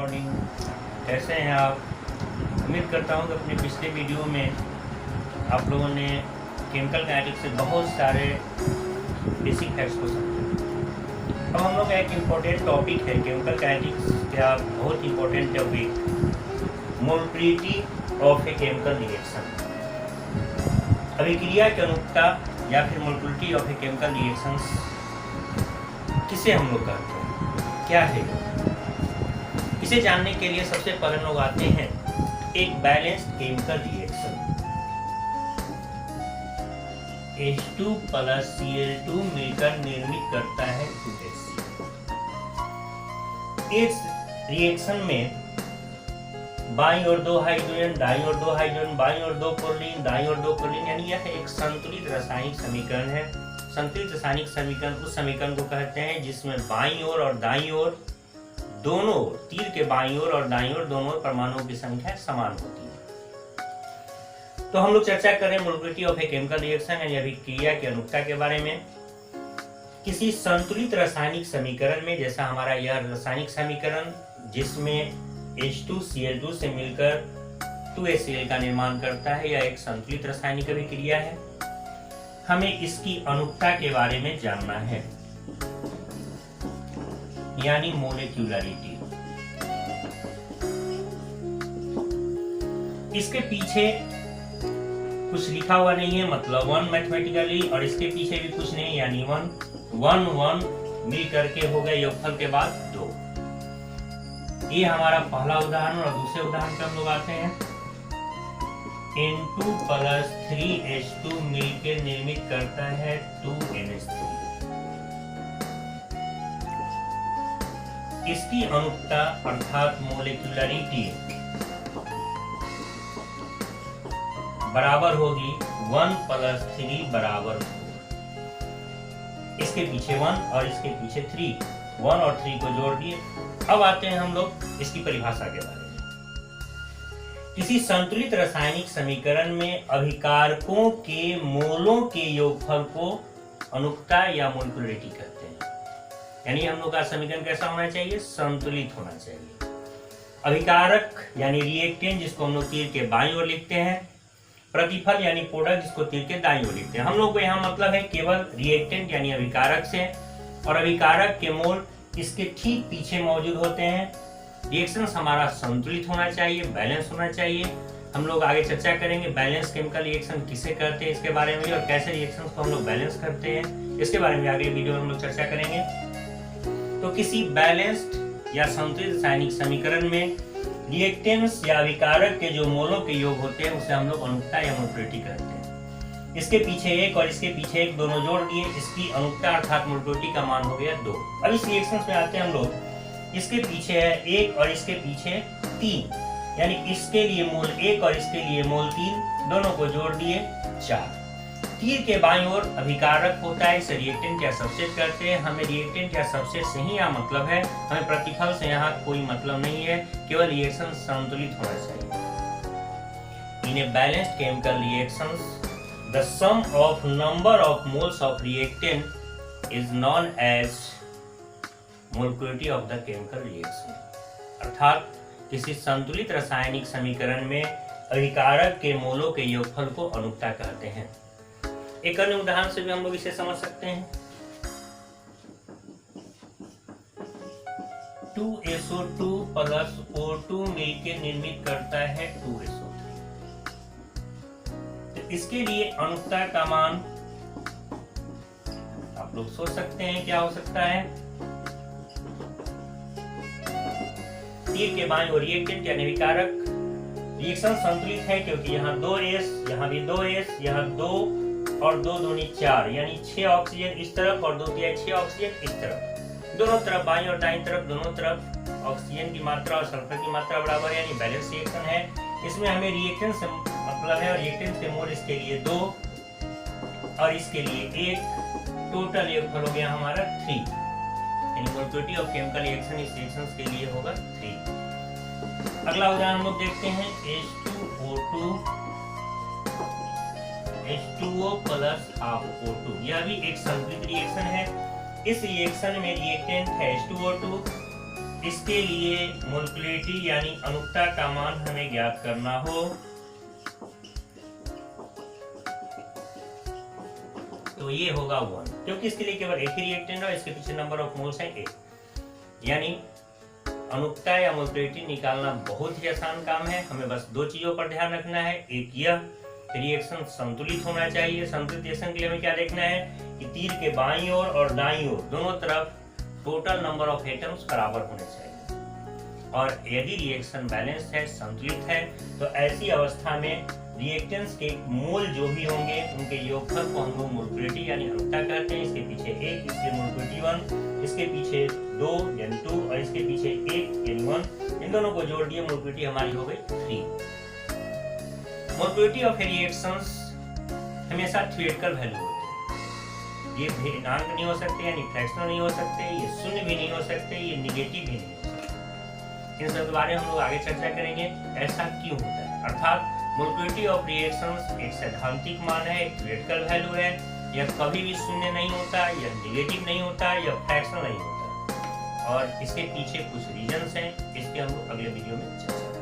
Morning. कैसे हैं आप? उम्मीद करता हूं कि अपने पिछले वीडियो में आप लोगों ने केमिकल काइनेटिक्स से बहुत सारे बेसिक फैक्ट्स को समझा। अब हम लोग का एक इम्पोर्टेंट टॉपिक है केमिकल काइनेटिक्स का, बहुत important topic, molecularity of a chemical reaction. अभिक्रिया की अनुकूलता या फिर molecularity of a chemical reactions किसे हम लोग कहते हैं, क्या है? इसे जानने के लिए सबसे पहले लोग आते हैं एक balanced chemical reaction. H2 plus Cl2 मिलकर निर्मित करता है 2HCl। इस रिएक्शन में बाईं ओर दो हाइड्रोजन, दाईं ओर दो हाइड्रोजन, बाईं ओर दो क्लोरीन, दाईं ओर दो क्लोरीन, यानी यह एक संतुलित रासायनिक समीकरण है। संतुलित रासायनिक समीकरण उस समीकरण को कहते हैं जिसमें बाईं ओर और दाईं ओर दोनों, तीर के बाईं ओर और दाईं ओर दोनों परमाणुओं की संख्या समान होती है। तो हम लोग चर्चा करें मोलकुलरिटी ऑफ ए केमिकल रिएक्शन यानी अभिक्रिया की अनुकूलता के बारे में। किसी संतुलित रासायनिक समीकरण में, जैसा हमारा यह रासायनिक समीकरण जिसमें H2Cl2 से मिलकर 2HCl का निर्माण करता है, यह एक संतुलित रासायनिक अभिक्रिया है। हमें इसकी अनुकूलता के बारे में जानना है, यानी मोलिक्यूलरिटी। इसके पीछे कुछ लिखा हुआ नहीं है, मतलब 1 मैथमेटिकली, और इसके पीछे भी कुछ नहीं, यानी 1 मिल करके हो गए योगफल के बाद 2। ये हमारा पहला उदाहरण। और दूसरे उदाहरण पे हम लोग आते हैं। N2 प्लस 3H2 मिलकर निर्मित करता है 2NH3। इसकी अनुकूलता अर्थात मोलिक्यूलरिटी बराबर होगी 1 प्लस 3 बराबर 4। इसके पीछे 1 और इसके पीछे 3, 1 और 3 को जोड़ दिए। अब आते हैं हम लोग इसकी परिभाषा के बारे में। किसी संतुलित रासायनिक समीकरण में अभिकारकों के मोलों के योगफल को अनुकूलता या मोलिक्यूलरिटी कहते हैं। यानी हम लोग का समीकरण कैसा होना चाहिए? संतुलित होना चाहिए। अभिकारक यानी रिएक्टेंट, जिसको हम लोग तीर के बाईं ओर लिखते हैं, प्रतिफल यानी प्रोडक्ट, जिसको तीर के दाईं ओर लिखते हैं। हम लोग को यहाँ मतलब है केवल रिएक्टेंट यानी अभिकारक से, और अभिकारक के मोल इसके ठीक पीछे मौजूद होते हैं। रिएक्शन हमारा संतुलित होना चाहिए, बैलेंस होना चाहिए। हम लोग आगे चर्चा करेंगे बैलेंस केमिकल रिएक्शन किसे कहते हैं, इसके बारे में, और कैसे रिएक्शंस को हम लोग बैलेंस करते हैं, इसके बारे में आगे वीडियो में हम लोग चर्चा करेंगे। तो किसी बैलेंस्ड या संतुलित रासायनिक समीकरण में रिएक्टेंट्स या अभिकारक के जो मोलों के योग होते हैं उसे हम लोग अनुकूलता या मोलिक्यूलरिटी कहते हैं। इसके पीछे एक और इसके पीछे एक दोनों जोड़ दिए, इसकी अनुकूलता अर्थात मोलिक्यूलरिटी का मान हो गया 2। अब इस रिएक्शन में आते हैं हम लोग। इसके पीछे है 1 और इसके पीछे 3, यानी इसके लिए मोल 1 और इसके लिए मोल 3, दोनों को जोड़ दिए 4। तीर के बाईं ओर अभिकारक होता है, इसे रिएक्टेंट या सबसेट कहते हैं। हमें रिएक्टेंट या सबसेट से ही यहाँ मतलब है, हमें प्रतिफल से यहाँ कोई मतलब नहीं है, केवल रिएक्शन संतुलित होना चाहिए। In a balanced chemical reactions the sum of number of moles of reactant is known as molecularity of the chemical reaction. अर्थात किसी संतुलित रासायनिक समीकरण में अभिकारक के मोलों के योगफल को अनुकूलता कहते हैं। एक अन्य उदाहरण से भी हम लोग इसे समझ सकते हैं। 2SO2 प्लस O2 मिलकर निर्मित करता है 2SO3। तो इसके लिए अनुकूलता का मान आप लोग सोच सकते हैं क्या हो सकता है। तीर के बाईं ओर रिएक्टेंट यानी अभिकारक, रिएक्शन संतुलित है क्योंकि यहाँ 2S, यहाँ भी 2S, यहाँ 2 और 2 दूनी 4, यानी 6 ऑक्सीजन इस तरफ और 2 तिहाई 6 ऑक्सीजन इस तरफ। दोनों तरफ बाईं और दाईं तरफ दोनों तरफ ऑक्सीजन की मात्रा और सल्फर की मात्रा बराबर, यानी बैलेंस रिएक्शन है। इसमें हमें रिएक्टेंट से मतलब है, और रिएक्टेंट के मोल इसके लिए 2 और इसके लिए 1, टोटल योगफल हो गया हमारा 3। यानी मोलिक्यूलरिटी ऑफ केमिकल रिएक्शन इस रिएक्शंस के लिए होगा 3। अगला उदाहरण हम लोग देखते हैं। H2O प्लस हाफ O2, यह भी एक संतुलित रिएक्शन है। इस रिएक्शन में रिएक्टेंट है H2O2 इसके लिए मोलकुलरिटी यानी अनुकता का मान हमें ज्ञात करना हो तो ये होगा 1, क्योंकि इसके लिए केवल एक ही रिएक्टेंट है, इसके पीछे नंबर ऑफ मोल्स है 1। यानी अनुकता या मोलकुलरिटी निकालना बहुत ही आसान काम है। हमें बस दो चीजों पर ध्यान रखना है। एक यह रिएक्शन संतुलित होना चाहिए। संतुलित रिएक्शन के लिए हमें क्या देखना है कि तीर के बाईं ओर और दाईं ओर दोनों तरफ टोटल नंबर ऑफ एटम्स बराबर होने चाहिए। और यदि रिएक्शन बैलेंस है, संतुलित है, तो ऐसी अवस्था में रिएक्टेंट्स के मोल जो भी होंगे उनके योगफल को हम लोग मोलकुलरिटी यानी अनुकता कहते हैं। इसके पीछे 1 इसलिए मोलकुलरिटी 1, इसके पीछे 2 यानी 2 और इसके पीछे 1 यानी 1। इन दोनों को जोड़ दिए मोलकुलरिटी हमारी हो गई 3। मोलकुलरिटी ऑफ रिएक्शंस हमेशा थ्योरेटिकल वैल्यू होते हैं। ये पूर्णांक नहीं हो सकते यानी फ्रैक्शनल नहीं हो सकते, ये शून्य भी नहीं हो सकते, ये निगेटिव भी नहीं हो सकते। इन सब के बारे में हम लोग आगे चर्चा करेंगे ऐसा क्यों होता है। अर्थात मोलकुलरिटी ऑफ रिएक्शंस एक सैद्धांतिक मान है, एक थ्योरेटिकल वैल्यू है। यह कभी भी शून्य नहीं होता, यह निगेटिव नहीं होता, यह फ्रैक्शनल नहीं होता। और इसके पीछे कुछ रीजंस हैं, इसके हम लोग अगले वीडियो में चर्चा करेंगे।